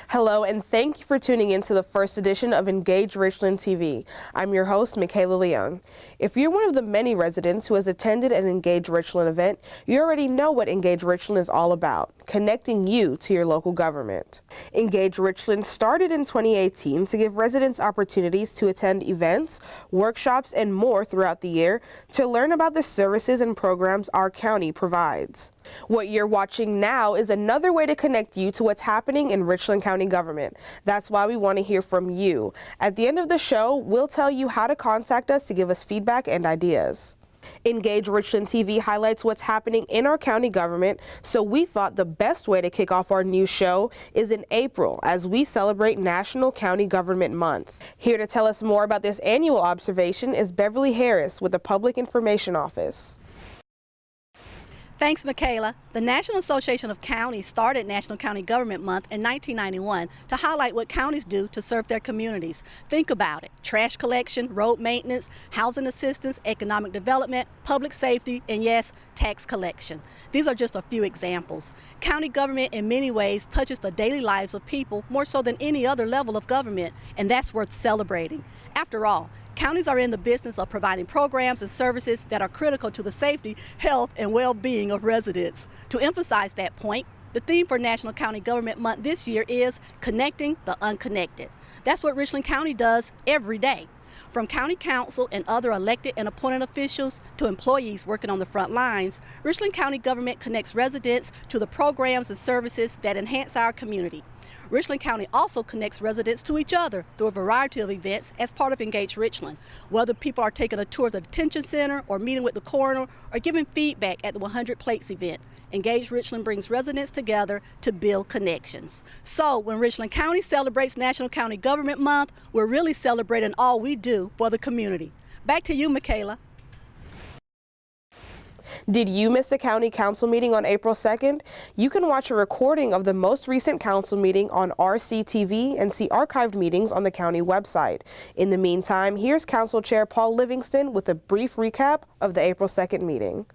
Hello, and thank you for tuning in to the first edition of Engage Richland TV. I'm your host, Michaela Leung. If you're one of the many residents who has attended an Engage Richland event, you already know what Engage Richland is all about, connecting you to your local government. Engage Richland started in 2018 to give residents opportunities to attend events, workshops, and more throughout the year to learn about the services and programs our county provides. What you're watching now is another way to connect you to what's happening in Richland County government. That's why we want to hear from you. At the end of the show, we'll tell you how to contact us to give us feedback and ideas. Engage Richland TV highlights what's happening in our county government, so we thought the best way to kick off our new show is in April as we celebrate National County Government Month. Here to tell us more about this annual observation is Beverly Harris with the Public Information Office. Thanks, Michaela. The National Association of Counties started National County Government Month in 1991 to highlight what counties do to serve their communities. Think about it: trash collection, road maintenance, housing assistance, economic development, public safety, and yes, tax collection. These are just a few examples. County government in many ways touches the daily lives of people more so than any other level of government, and that's worth celebrating. After all, counties are in the business of providing programs and services that are critical to the safety, health, and well-being of residents. To emphasize that point, the theme for National County Government Month this year is Connecting the Unconnected. That's what Richland County does every day. From county council and other elected and appointed officials to employees working on the front lines, Richland County government connects residents to the programs and services that enhance our community. Richland County also connects residents to each other through a variety of events as part of Engage Richland. Whether people are taking a tour of the detention center or meeting with the coroner or giving feedback at the 100 Plates event, Engage Richland brings residents together to build connections. So when Richland County celebrates National County Government Month, we're really celebrating all we do for the community. Back to you, Michaela. Did you miss a county council meeting on April 2nd? You can watch a recording of the most recent council meeting on RCTV and see archived meetings on the county website. In the meantime, here's Council Chair Paul Livingston with a brief recap of the April 2nd meeting.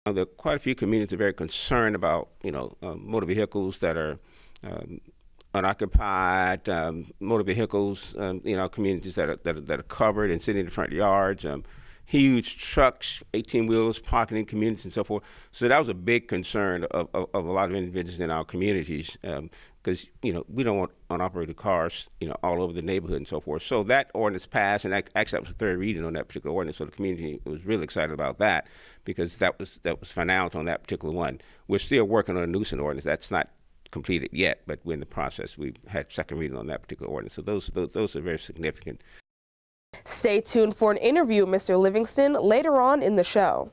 There are quite a few communities are very concerned about, motor vehicles that are unoccupied, motor vehicles, communities that are covered and sitting in the front yards. Huge trucks, 18-wheelers parking in communities and so forth. So that was a big concern of a lot of individuals in our communities because, we don't want unoperated cars, all over the neighborhood and so forth. So that ordinance passed, and actually that was the third reading on that particular ordinance. So the community was really excited about that because that was finalized on that particular one. We're still working on a nuisance ordinance. That's not completed yet, but we're in the process. We've had second reading on that particular ordinance. So those are very significant. Stay tuned for an interview with Mr. Livingston later on in the show.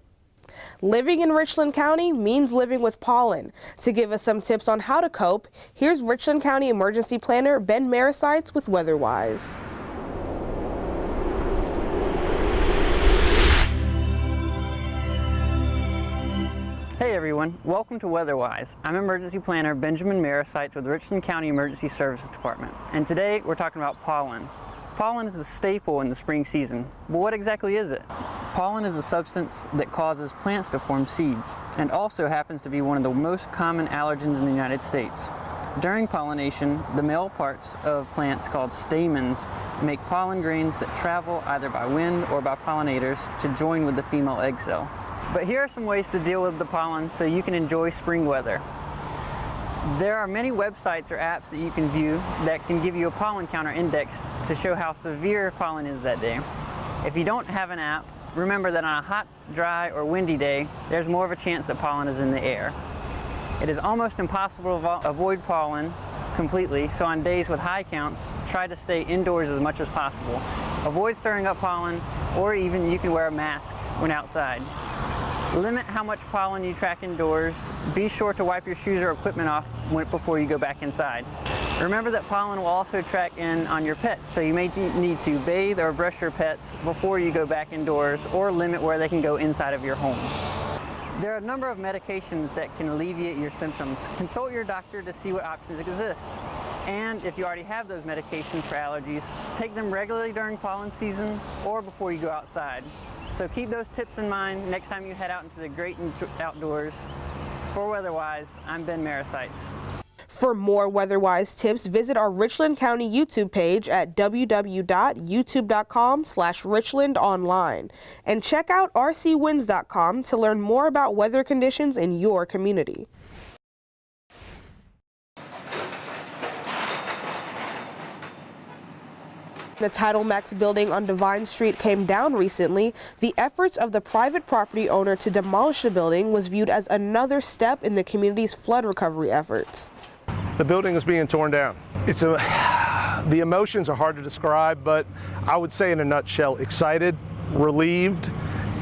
Living in Richland County means living with pollen. To give us some tips on how to cope, here's Richland County Emergency Planner Ben Marisites with WeatherWise. Hey everyone, welcome to WeatherWise. I'm Emergency Planner Benjamin Marisites with the Richland County Emergency Services Department, and today we're talking about pollen. Pollen is a staple in the spring season, but what exactly is it? Pollen is a substance that causes plants to form seeds, and also happens to be one of the most common allergens in the United States. During pollination, the male parts of plants called stamens make pollen grains that travel either by wind or by pollinators to join with the female egg cell. But here are some ways to deal with the pollen so you can enjoy spring weather. There are many websites or apps that you can view that can give you a pollen counter index to show how severe pollen is that day. If you don't have an app, remember that on a hot, dry, or windy day, there's more of a chance that pollen is in the air. It is almost impossible to avoid pollen completely, so on days with high counts, try to stay indoors as much as possible. Avoid stirring up pollen, or even you can wear a mask when outside. Limit how much pollen you track indoors. Be sure to wipe your shoes or equipment off before you go back inside. Remember that pollen will also track in on your pets, so you may need to bathe or brush your pets before you go back indoors, or limit where they can go inside of your home. There are a number of medications that can alleviate your symptoms. Consult your doctor to see what options exist. And if you already have those medications for allergies, take them regularly during pollen season or before you go outside. So keep those tips in mind next time you head out into the great outdoors. For WeatherWise, I'm Ben Marisites. For more WeatherWise tips, visit our Richland County YouTube page at www.youtube.com/richlandonline and check out rcwinds.com to learn more about weather conditions in your community. The Title Max building on Divine Street came down recently. The efforts of the private property owner to demolish the building was viewed as another step in the community's flood recovery efforts. The building is being torn down. The emotions are hard to describe, but I would say in a nutshell, excited, relieved,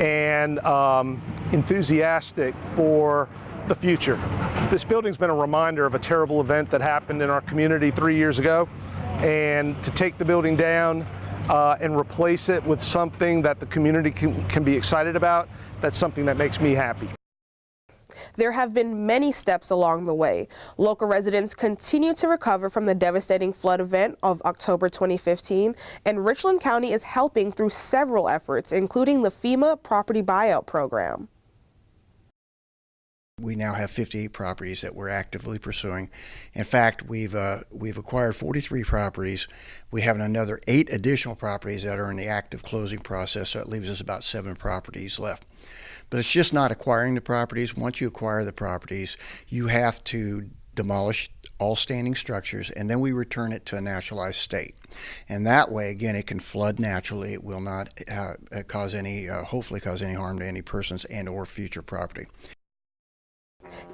and enthusiastic for the future. This building's been a reminder of a terrible event that happened in our community 3 years ago, and to take the building down and replace it with something that the community can be excited about, that's something that makes me happy. There have been many steps along the way. Local residents continue to recover from the devastating flood event of October 2015, and Richland County is helping through several efforts, including the FEMA Property Buyout Program. We now have 58 properties that we're actively pursuing. In fact, we've acquired 43 properties. We have another 8 additional properties that are in the active closing process, so it leaves us about 7 properties left. But it's just not acquiring the properties. Once you acquire the properties, you have to demolish all standing structures, and then we return it to a naturalized state. And that way, again, it can flood naturally. It will not hopefully cause any harm to any persons and or future property.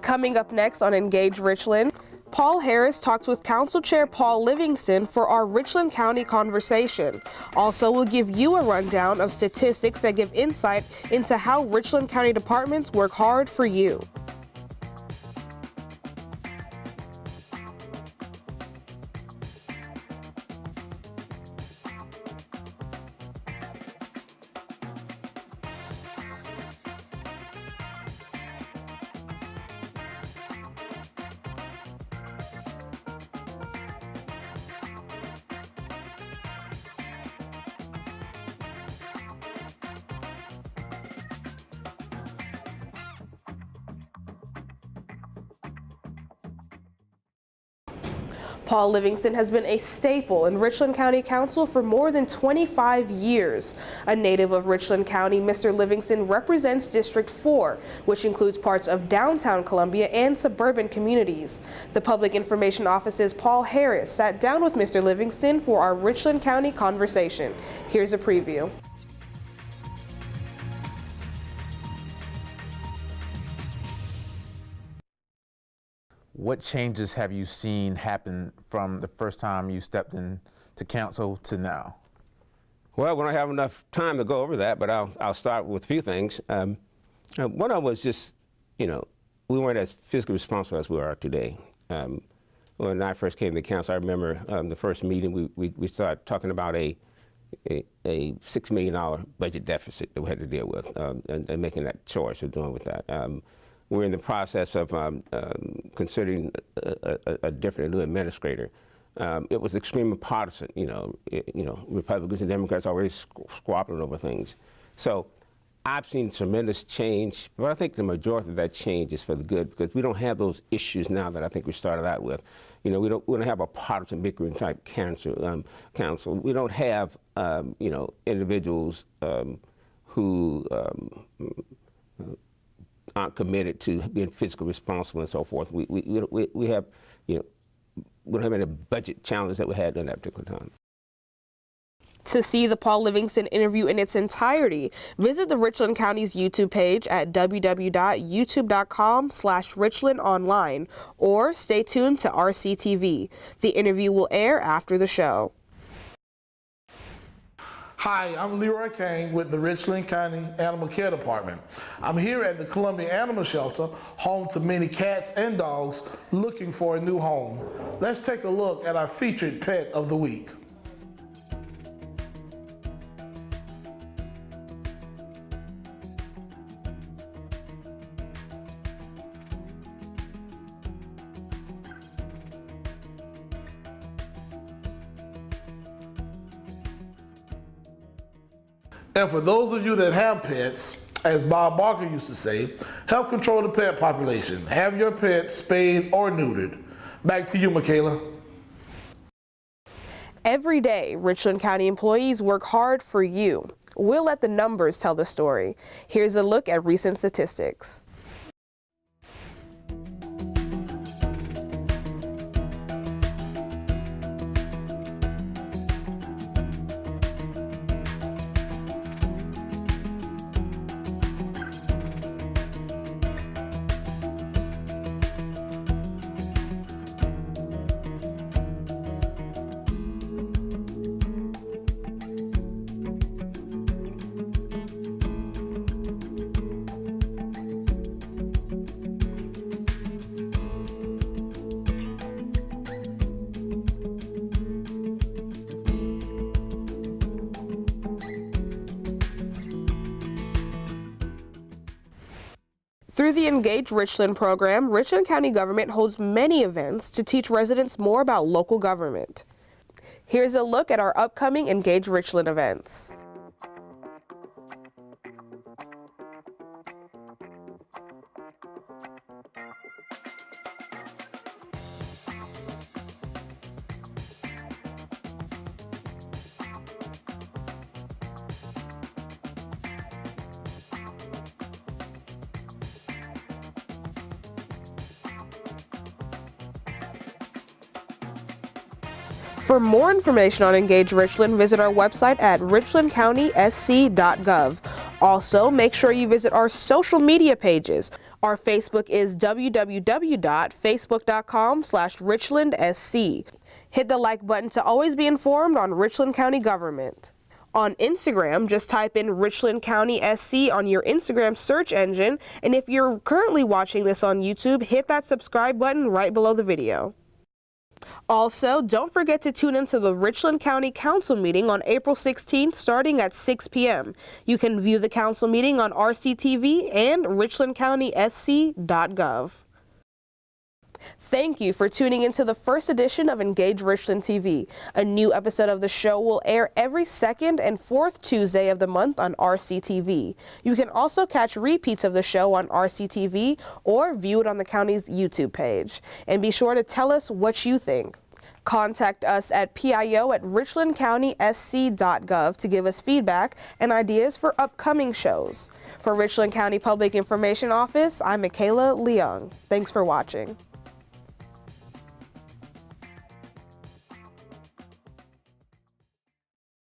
Coming up next on Engage Richland, Paul Harris talks with Council Chair Paul Livingston for our Richland County conversation. Also, we'll give you a rundown of statistics that give insight into how Richland County departments work hard for you. Paul Livingston has been a staple in Richland County Council for more than 25 years. A native of Richland County, Mr. Livingston represents District 4, which includes parts of downtown Columbia and suburban communities. The Public Information Office's Paul Harris sat down with Mr. Livingston for our Richland County conversation. Here's a preview. What changes have you seen happen from the first time you stepped into council to now? Well, we don't have enough time to go over that, but I'll start with a few things. One of them was just, we weren't as fiscally responsible as we are today. When I first came to council, I remember the first meeting we started talking about a $6 million budget deficit that we had to deal with, and making that choice of doing with that. We're in the process of considering a different new administrator. It was extremely partisan. Republicans and Democrats always squabbling over things. So I've seen tremendous change, but I think the majority of that change is for the good, because we don't have those issues now that I think we started out with. We don't have a partisan bickering type council. We don't have individuals who aren't committed to being fiscally responsible and so forth. We have, we don't have any budget challenges that we had during that particular time. To see the Paul Livingston interview in its entirety, visit the Richland County's YouTube page at www.youtube.com/richlandonline or stay tuned to RCTV. The interview will air after the show. Hi, I'm Leroy Kane with the Richland County Animal Care Department. I'm here at the Columbia Animal Shelter, home to many cats and dogs looking for a new home. Let's take a look at our featured pet of the week. And for those of you that have pets, as Bob Barker used to say, help control the pet population. Have your pet spayed or neutered. Back to you, Michaela. Every day, Richland County employees work hard for you. We'll let the numbers tell the story. Here's a look at recent statistics. Through the Engage Richland program, Richland County government holds many events to teach residents more about local government. Here's a look at our upcoming Engage Richland events. For more information on Engage Richland, visit our website at richlandcountysc.gov. Also, make sure you visit our social media pages. Our Facebook is www.facebook.com/richlandsc. Hit the like button to always be informed on Richland County government. On Instagram, just type in Richland County SC on your Instagram search engine, and if you're currently watching this on YouTube, hit that subscribe button right below the video. Also, don't forget to tune into the Richland County Council meeting on April 16th starting at 6 p.m. You can view the council meeting on RCTV and richlandcountysc.gov. Thank you for tuning into the first edition of Engage Richland TV. A new episode of the show will air every second and fourth Tuesday of the month on RCTV. You can also catch repeats of the show on RCTV or view it on the county's YouTube page. And be sure to tell us what you think. Contact us at pio@richlandcountysc.gov to give us feedback and ideas for upcoming shows. For Richland County Public Information Office, I'm Michaela Leung. Thanks for watching.